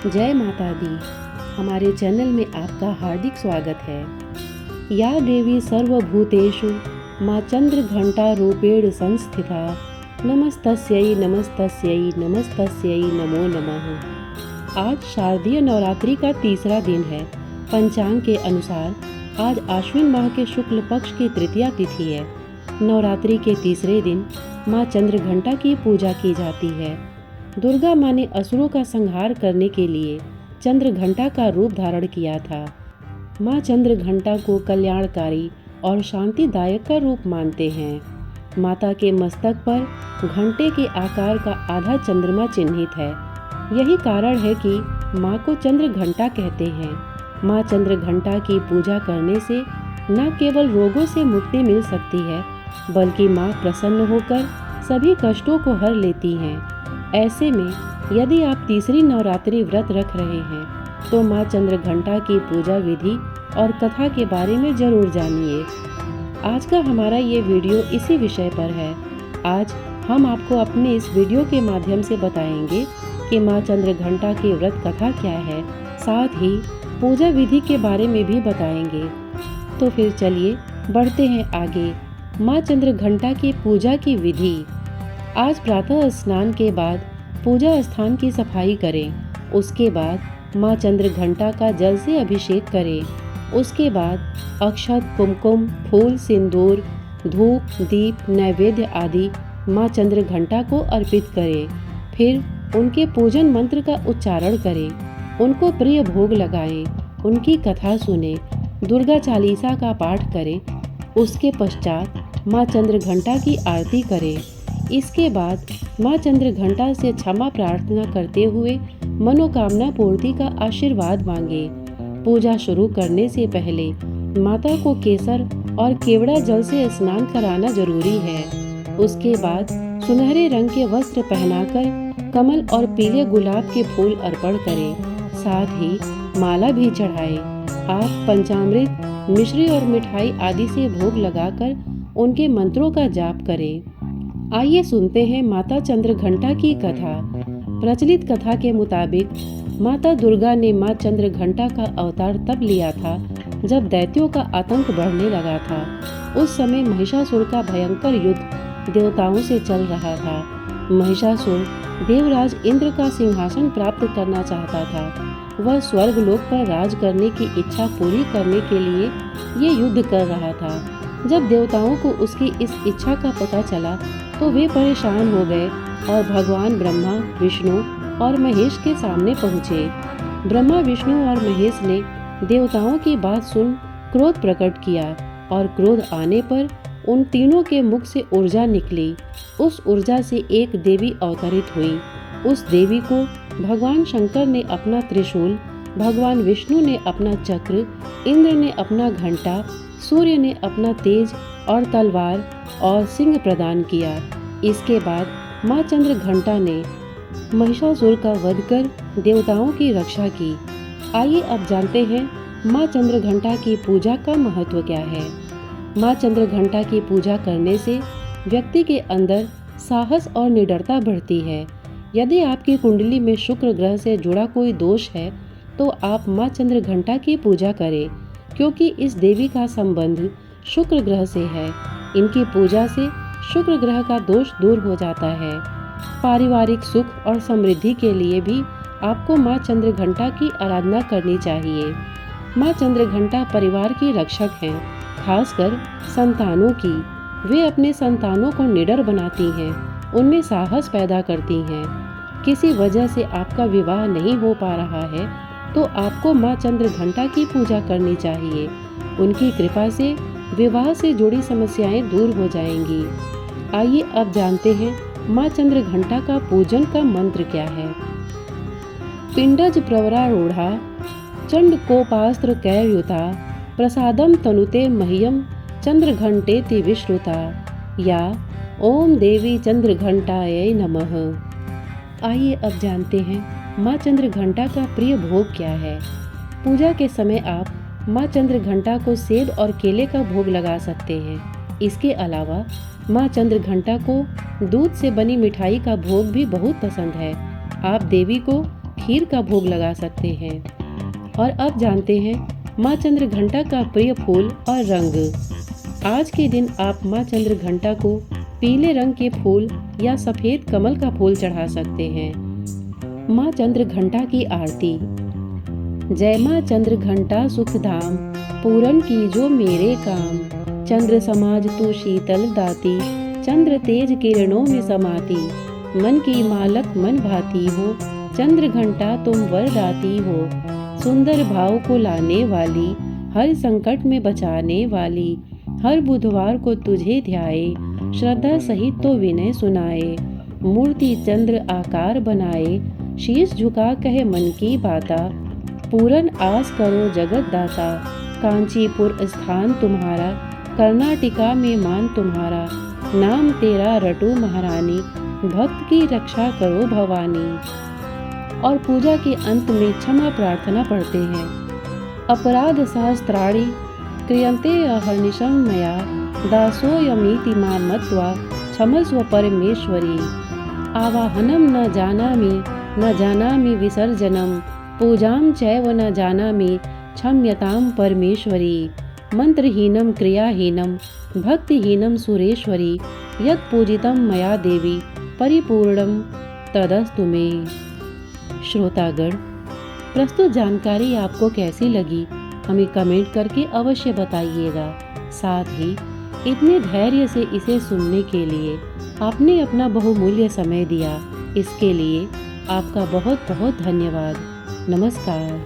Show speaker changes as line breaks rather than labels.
जय माता दी। हमारे चैनल में आपका हार्दिक स्वागत है। या देवी सर्वभूतेषु माँ चंद्रघंटा रूपेण संस्थिता नमस्तस्यै नमस्तस्यै नमस्तस्यै नमो नमः। आज शारदीय नवरात्रि का तीसरा दिन है। पंचांग के अनुसार आज आश्विन माह के शुक्ल पक्ष की तृतीया तिथि है। नवरात्रि के तीसरे दिन माँ चंद्रघंटा की पूजा की जाती है। दुर्गा माँ ने असुरों का संहार करने के लिए चंद्रघंटा का रूप धारण किया था। माँ चंद्रघंटा को कल्याणकारी और शांतिदायक का रूप मानते हैं। माता के मस्तक पर घंटे के आकार का आधा चंद्रमा चिन्हित है। यही कारण है कि माँ को चंद्रघंटा कहते हैं। माँ चंद्रघंटा की पूजा करने से न केवल रोगों से मुक्ति मिल सकती है, बल्कि माँ प्रसन्न होकर सभी कष्टों को हर लेती हैं। ऐसे में यदि आप तीसरी नवरात्रि व्रत रख रहे हैं तो माँ चंद्रघंटा की पूजा विधि और कथा के बारे में जरूर जानिए। आज का हमारा ये वीडियो इसी विषय पर है। आज हम आपको अपने इस वीडियो के माध्यम से बताएंगे कि माँ चंद्रघंटा की व्रत कथा क्या है, साथ ही पूजा विधि के बारे में भी बताएंगे। तो फिर चलिए बढ़ते हैं आगे। माँ चंद्रघंटा की पूजा की विधि। आज प्रातः स्नान के बाद पूजा स्थान की सफाई करें। उसके बाद माँ चंद्रघंटा का जल से अभिषेक करें। उसके बाद अक्षत, कुमकुम, फूल, सिंदूर, धूप, दीप, नैवेद्य आदि माँ चंद्रघंटा को अर्पित करें। फिर उनके पूजन मंत्र का उच्चारण करें। उनको प्रिय भोग लगाएं। उनकी कथा सुने। दुर्गा चालीसा का पाठ करें। उसके पश्चात माँ चंद्रघंटा की आरती करें। इसके बाद माँ चंद्रघंटा से क्षमा प्रार्थना करते हुए मनोकामना पूर्ति का आशीर्वाद मांगे। पूजा शुरू करने से पहले माता को केसर और केवड़ा जल से स्नान कराना जरूरी है। उसके बाद सुनहरे रंग के वस्त्र पहनाकर कमल और पीले गुलाब के फूल अर्पण करें। साथ ही माला भी चढ़ाएं। आप पंचामृत, मिश्री और मिठाई आदि से भोग लगाकर उनके मंत्रों का जाप करें। आइए सुनते हैं माता चंद्रघंटा की कथा। प्रचलित कथा के मुताबिक माता दुर्गा ने माँ चंद्रघंटा का अवतार तब लिया था जब दैत्यों का आतंक बढ़ने लगा था। उस समय महिषासुर का भयंकर युद्ध देवताओं से चल रहा था। महिषासुर देवराज इंद्र का सिंहासन प्राप्त करना चाहता था। वह स्वर्ग लोक पर राज करने की इच्छा पूरी करने के लिए ये युद्ध कर रहा था। जब देवताओं को उसकी इस इच्छा का पता चला तो वे परेशान हो गए और भगवान ब्रह्मा, विष्णु और महेश के सामने पहुँचे। ब्रह्मा, विष्णु और महेश ने देवताओं की बात सुन क्रोध प्रकट किया और क्रोध आने पर उन तीनों के मुख से ऊर्जा निकली। उस ऊर्जा से एक देवी अवतरित हुई। उस देवी को भगवान शंकर ने अपना त्रिशूल, भगवान विष्णु ने अपना चक्र, इंद्र ने अपना घंटा, सूर्य ने अपना तेज और तलवार और सिंह प्रदान किया। इसके बाद माँ चंद्रघंटा ने महिषासुर का वध कर देवताओं की रक्षा की। आइए अब जानते हैं माँ चंद्रघंटा की पूजा का महत्व क्या है। माँ चंद्रघंटा की पूजा करने से व्यक्ति के अंदर साहस और निडरता बढ़ती है। यदि आपकी कुंडली में शुक्र ग्रह से जुड़ा कोई दोष है तो आप माँ चंद्रघंटा की पूजा करें, क्योंकि इस देवी का संबंध शुक्र ग्रह से है। इनकी पूजा से शुक्र ग्रह का दोष दूर हो जाता है। पारिवारिक सुख और समृद्धि के लिए भी आपको माँ चंद्रघंटा की आराधना करनी चाहिए। माँ चंद्रघंटा परिवार की रक्षक हैं, खासकर संतानों की। वे अपने संतानों को निडर बनाती हैं, उनमें साहस पैदा करती हैं। किसी वजह से आपका विवाह नहीं हो पा रहा है तो आपको माँ चंद्रघंटा की पूजा करनी चाहिए। उनकी कृपा से विवाह से जुड़ी समस्याएं दूर हो जाएंगी। आइए अब जानते हैं माँ चंद्रघंटा का पूजन का मंत्र क्या है। पिंडज प्रवरारूढ़ा चंडकोपास्त्र कैर्युता प्रसादम तनुते मह्यम चंद्रघंटेति विश्रुता या ओम देवी चंद्रघंटायै नमः। आइए अब जानते हैं माँ चंद्रघंटा का प्रिय भोग क्या है। पूजा के समय आप माँ चंद्रघंटा को सेब और केले का भोग लगा सकते हैं। इसके अलावा माँ चंद्रघंटा को दूध से बनी मिठाई का भोग भी बहुत पसंद है। आप देवी को खीर का भोग लगा सकते हैं। और अब जानते हैं माँ चंद्रघंटा का प्रिय फूल और रंग। आज के दिन आप माँ चंद्रघंटा को पीले रंग के फूल या सफ़ेद कमल का फूल चढ़ा सकते हैं। माँ चंद्रघंटा की आरती। जय माँ चंद्रघंटा सुखधाम, पूरन की जो मेरे काम। चंद्र समाज तू शीतल दाती, चंद्र तेज किरणों में समाती। मन की मालक मन भाती हो, चंद्रघंटा तुम वरदाती हो। सुंदर भाव को लाने वाली, हर संकट में बचाने वाली। हर बुधवार को तुझे ध्याए, श्रद्धा सहित तो विनय सुनाए। मूर्ति चंद्र आकार बनाए, शीश झुका कहे मन की बाता। पूरन आस करो जगत दाता, कांचीपुर स्थान तुम्हारा। कर्नाटिका में मान तुम्हारा, नाम तेरा रटू महारानी। भक्त की रक्षा करो भवानी। और पूजा के अंत में क्षमा प्रार्थना पढ़ते हैं। अपराध सहस्त्राणि क्रियन्ते अहर्निशं मया, दासोऽयमीति मां मत्वा क्षमस्व परमेश्वरी। आवाहनं न जानामि विसर्जनं, पूजां चैव न जानामि क्षम्यतां परमेश्वरी। मंत्रहीनं क्रियाहीनं भक्तिहीनं सुरेश्वरी, यत् पूजितं मया देवी परिपूर्णं तदस्तु मे। श्रोतागण, प्रस्तुत जानकारी आपको कैसी लगी हमें कमेंट करके अवश्य बताइएगा। साथ ही इतने धैर्य से इसे सुनने के लिए आपने अपना बहुमूल्य समय दिया, इसके लिए आपका बहुत बहुत धन्यवाद। नमस्कार।